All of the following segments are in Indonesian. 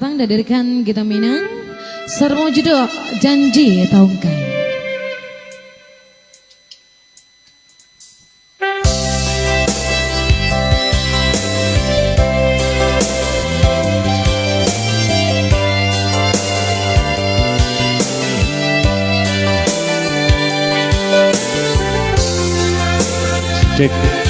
datang dari kita Minang. Sermo judul Janji Taungkai. Cek.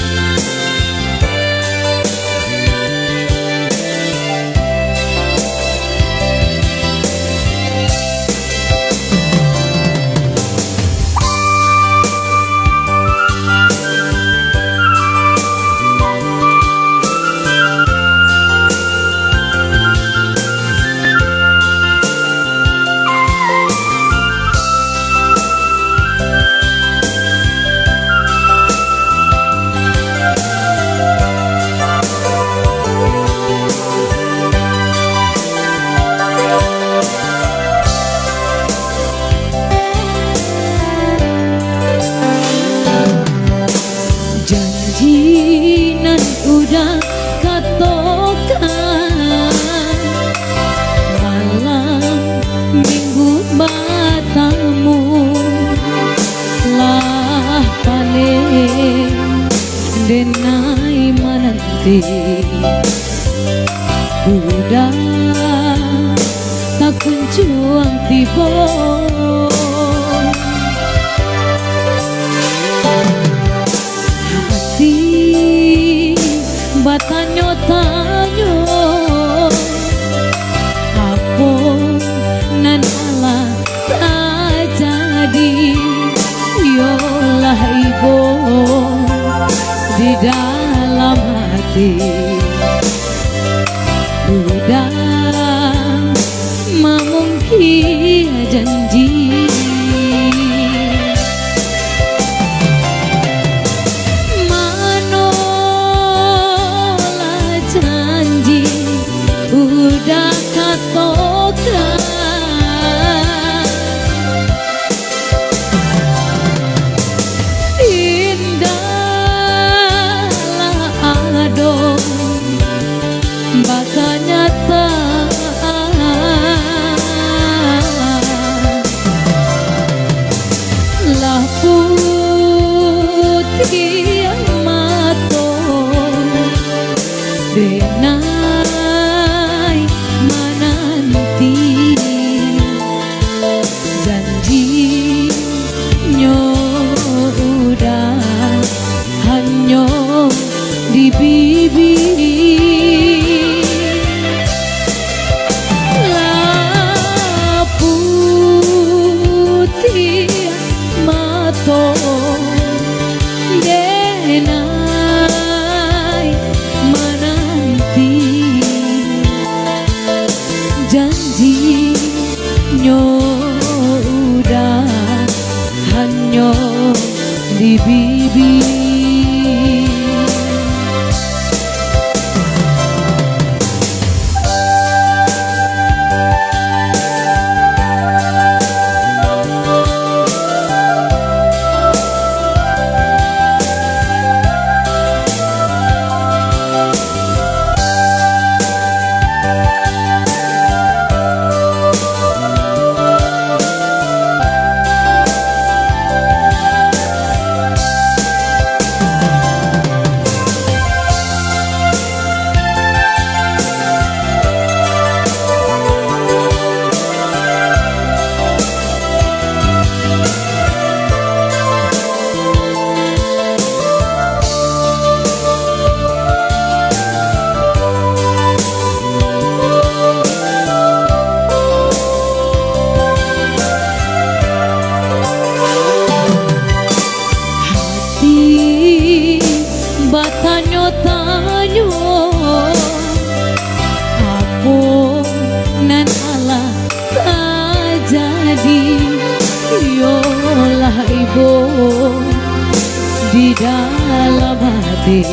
Janjinan udah katokan malam minggu batamu lah paling denai menanti udah tak kuncuang tiba batanyo-tanyo apa nan ala tak jadi yolah ibu di dalam hati udah memungkir janji udah katokan indahlah ado bakal nyata lah putih mato denai di bibir lah putih mato denai menanti janji udah hanya di bibir. Batanyo-tanyo apa nan ala tak jadi yolah ibu di dalam hati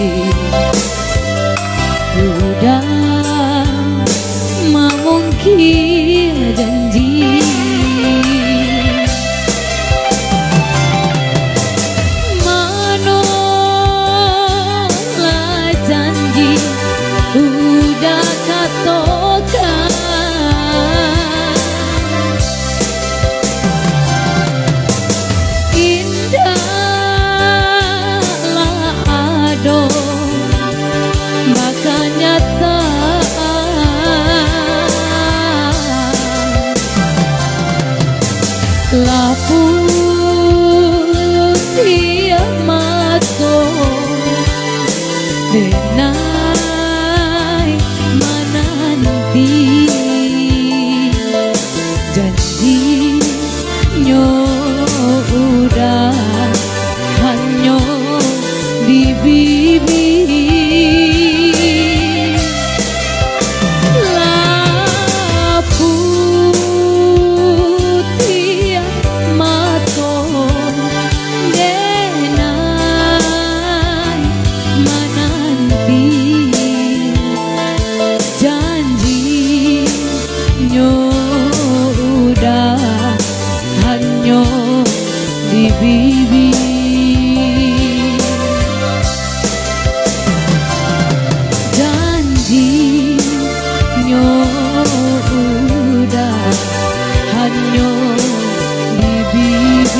udah memungkir janji udah katokan nyo udah hanya di bibir, janji nyo udah hanya di bibir.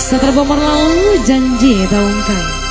Setelah lalu janji tahun kan